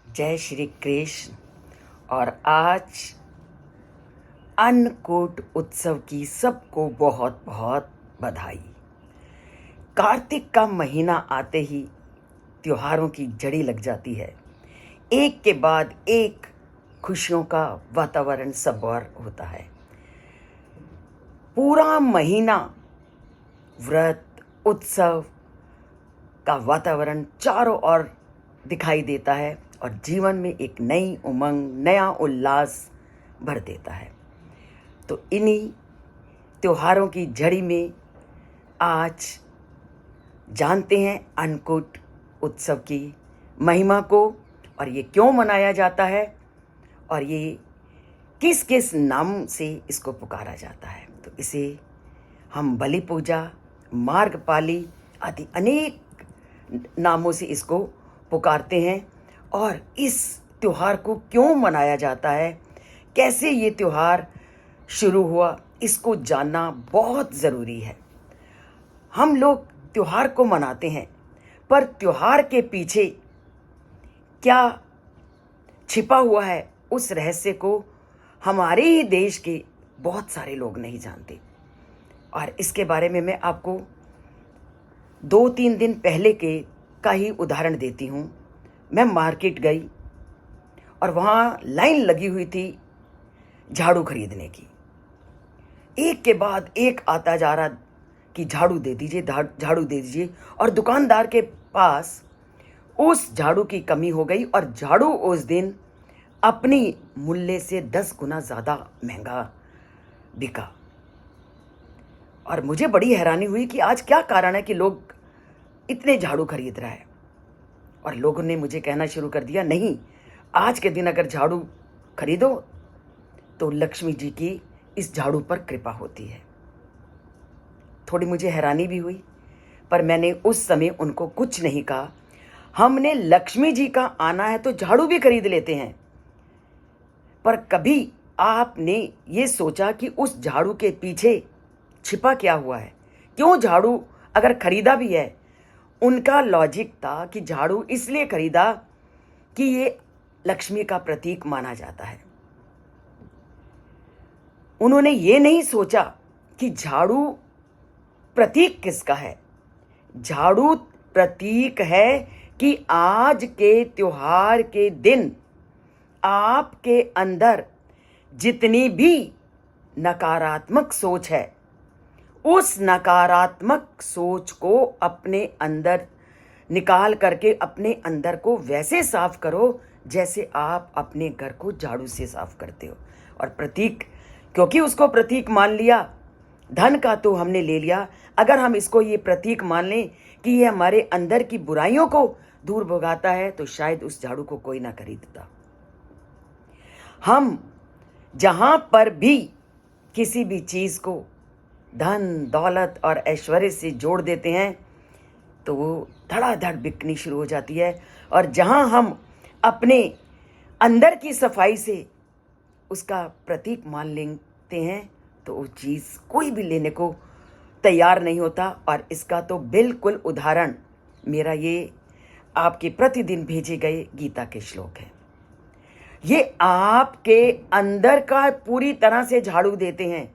जय श्री कृष्ण। और आज अन्नकूट उत्सव की सबको बहुत बहुत बधाई। कार्तिक का महीना आते ही त्योहारों की जड़ी लग जाती है। एक के बाद एक खुशियों का वातावरण सब और होता है। पूरा महीना व्रत उत्सव का वातावरण चारों ओर दिखाई देता है और जीवन में एक नई उमंग, नया उल्लास भर देता है। तो इन्हीं त्योहारों की जड़ी में आज जानते हैं अन्नकूट उत्सव की महिमा को, और ये क्यों मनाया जाता है और ये किस किस नाम से इसको पुकारा जाता है। तो इसे हम बलि पूजा, मार्गपाली आदि अनेक नामों से इसको पुकारते हैं। और इस त्योहार को क्यों मनाया जाता है, कैसे ये त्योहार शुरू हुआ, इसको जानना बहुत ज़रूरी है। हम लोग त्योहार को मनाते हैं, पर त्योहार के पीछे क्या छिपा हुआ है उस रहस्य को हमारे ही देश के बहुत सारे लोग नहीं जानते। और इसके बारे में मैं आपको 2-3 दिन पहले का ही उदाहरण देती हूँ। मैं मार्केट गई और वहाँ लाइन लगी हुई थी झाड़ू खरीदने की। एक के बाद एक आता जा रहा कि झाड़ू दे दीजिए, झाड़ू दे दीजिए। और दुकानदार के पास उस झाड़ू की कमी हो गई और झाड़ू उस दिन अपनी मूल्य से 10 गुना ज़्यादा महंगा बिका। और मुझे बड़ी हैरानी हुई कि आज क्या कारण है कि लोग इतने झाड़ू खरीद रहा है। और लोगों ने मुझे कहना शुरू कर दिया, नहीं, आज के दिन अगर झाड़ू खरीदो तो लक्ष्मी जी की इस झाड़ू पर कृपा होती है। थोड़ी मुझे हैरानी भी हुई, पर मैंने उस समय उनको कुछ नहीं कहा। हमने लक्ष्मी जी का आना है तो झाड़ू भी खरीद लेते हैं, पर कभी आपने ये सोचा कि उस झाड़ू के पीछे छिपा क्या हुआ है? क्यों झाड़ू अगर खरीदा भी है? उनका लॉजिक था कि झाड़ू इसलिए खरीदा कि ये लक्ष्मी का प्रतीक माना जाता है। उन्होंने ये नहीं सोचा कि झाड़ू प्रतीक किसका है। झाड़ू प्रतीक है कि आज के त्योहार के दिन आपके अंदर जितनी भी नकारात्मक सोच है, उस नकारात्मक सोच को अपने अंदर निकाल करके अपने अंदर को वैसे साफ करो जैसे आप अपने घर को झाड़ू से साफ करते हो। और प्रतीक, क्योंकि उसको प्रतीक मान लिया, धन का तो हमने ले लिया। अगर हम इसको ये प्रतीक मान लें कि ये हमारे अंदर की बुराइयों को दूर भगाता है, तो शायद उस झाड़ू को कोई ना खरीदता। हम जहां पर भी किसी भी चीज को धन दौलत और ऐश्वर्य से जोड़ देते हैं तो वो धड़ाधड़ बिकनी शुरू हो जाती है। और जहां हम अपने अंदर की सफाई से उसका प्रतीक मान लेते हैं तो वो चीज़ कोई भी लेने को तैयार नहीं होता। और इसका तो बिल्कुल उदाहरण मेरा ये आपके प्रतिदिन भेजे गए गीता के श्लोक हैं। ये आपके अंदर का पूरी तरह से झाड़ू देते हैं।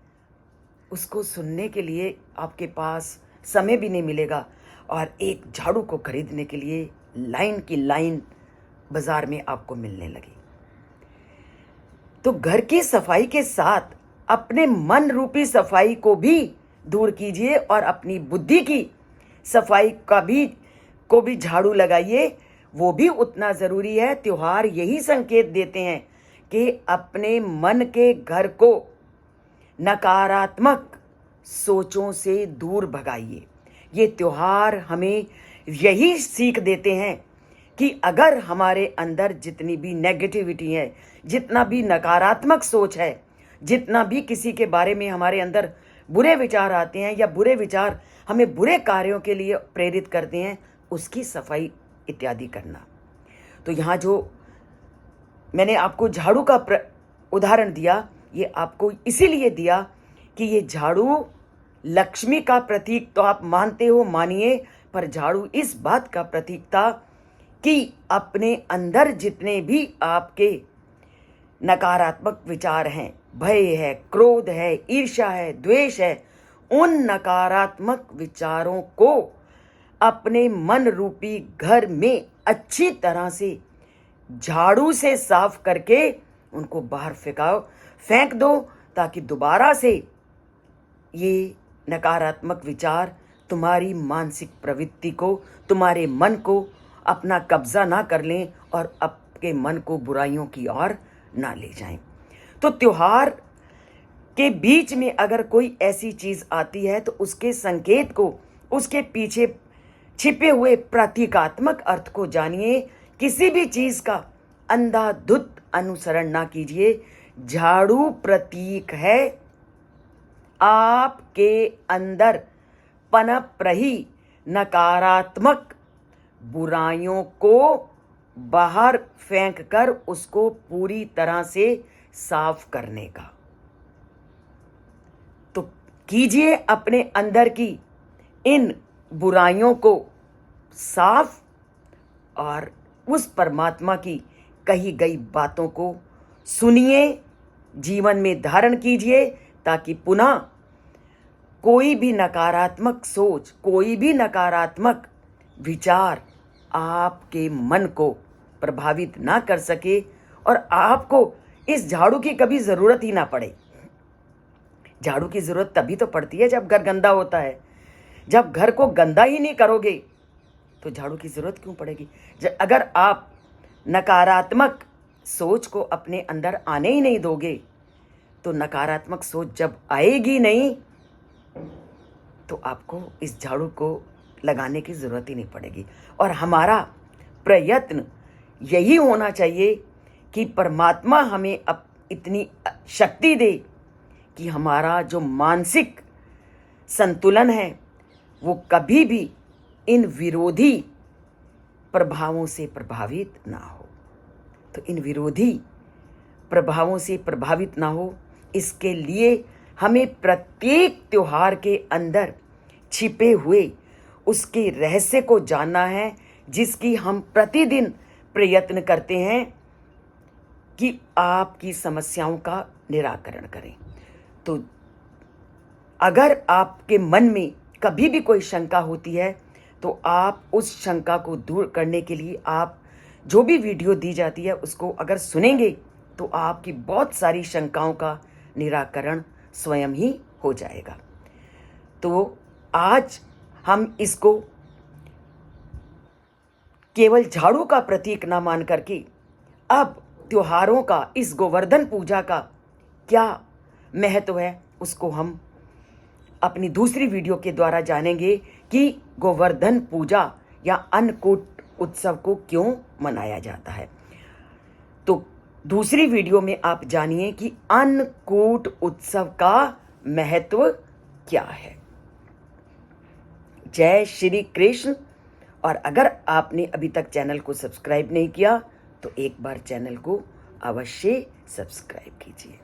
उसको सुनने के लिए आपके पास समय भी नहीं मिलेगा, और एक झाड़ू को खरीदने के लिए लाइन की लाइन बाजार में आपको मिलने लगी। तो घर की सफाई के साथ अपने मन रूपी सफाई को भी दूर कीजिए और अपनी बुद्धि की सफाई को भी झाड़ू लगाइए। वो भी उतना ज़रूरी है। त्योहार यही संकेत देते हैं कि अपने मन के घर को नकारात्मक सोचों से दूर भगाइए। ये त्योहार हमें यही सीख देते हैं कि अगर हमारे अंदर जितनी भी नेगेटिविटी है, जितना भी नकारात्मक सोच है, जितना भी किसी के बारे में हमारे अंदर बुरे विचार आते हैं या बुरे विचार हमें बुरे कार्यों के लिए प्रेरित करते हैं, उसकी सफाई इत्यादि करना। तो यहाँ जो मैंने आपको झाड़ू का उदाहरण दिया, ये आपको इसीलिए दिया कि ये झाड़ू लक्ष्मी का प्रतीक तो आप मानते हो, मानिए, पर झाड़ू इस बात का प्रतीक था कि अपने अंदर जितने भी आपके नकारात्मक विचार हैं, भय है, क्रोध है, ईर्ष्या है, द्वेष है, उन नकारात्मक विचारों को अपने मन रूपी घर में अच्छी तरह से झाड़ू से साफ करके उनको बाहर फेंक दो, ताकि दोबारा से ये नकारात्मक विचार तुम्हारी मानसिक प्रवृत्ति को, तुम्हारे मन को अपना कब्जा ना कर लें और आपके मन को बुराइयों की ओर ना ले जाएं। तो त्योहार के बीच में अगर कोई ऐसी चीज आती है तो उसके संकेत को, उसके पीछे छिपे हुए प्रतीकात्मक अर्थ को जानिए। किसी भी चीज का अंधाधुंध अनुसरण ना कीजिए। झाड़ू प्रतीक है आपके अंदर पनप रही नकारात्मक बुराइयों को बाहर फेंककर उसको पूरी तरह से साफ करने का। तो कीजिए अपने अंदर की इन बुराइयों को साफ और उस परमात्मा की कही गई बातों को सुनिए, जीवन में धारण कीजिए, ताकि पुनः कोई भी नकारात्मक सोच, कोई भी नकारात्मक विचार आपके मन को प्रभावित ना कर सके और आपको इस झाड़ू की कभी ज़रूरत ही ना पड़े। झाड़ू की ज़रूरत तभी तो पड़ती है जब घर गंदा होता है। जब घर को गंदा ही नहीं करोगे तो झाड़ू की ज़रूरत क्यों पड़ेगी? अगर आप नकारात्मक सोच को अपने अंदर आने ही नहीं दोगे तो नकारात्मक सोच जब आएगी नहीं तो आपको इस झाड़ू को लगाने की ज़रूरत ही नहीं पड़ेगी। और हमारा प्रयत्न यही होना चाहिए कि परमात्मा हमें अब इतनी शक्ति दे कि हमारा जो मानसिक संतुलन है वो कभी भी इन विरोधी प्रभावों से प्रभावित ना हो। तो इन विरोधी प्रभावों से प्रभावित ना हो, इसके लिए हमें प्रत्येक त्योहार के अंदर छिपे हुए उसके रहस्य को जानना है, जिसकी हम प्रतिदिन प्रयत्न करते हैं कि आपकी समस्याओं का निराकरण करें। तो अगर आपके मन में कभी भी कोई शंका होती है तो आप उस शंका को दूर करने के लिए आप जो भी वीडियो दी जाती है उसको अगर सुनेंगे तो आपकी बहुत सारी शंकाओं का निराकरण स्वयं ही हो जाएगा। तो आज हम इसको केवल झाड़ू का प्रतीक ना मान करके अब त्योहारों का, इस गोवर्धन पूजा का क्या महत्व है उसको हम अपनी दूसरी वीडियो के द्वारा जानेंगे कि गोवर्धन पूजा या अन्नकूट उत्सव को क्यों मनाया जाता है। तो दूसरी वीडियो में आप जानिए कि अन्नकूट उत्सव का महत्व क्या है। जय श्री कृष्ण। और अगर आपने अभी तक चैनल को सब्सक्राइब नहीं किया तो एक बार चैनल को अवश्य सब्सक्राइब कीजिए।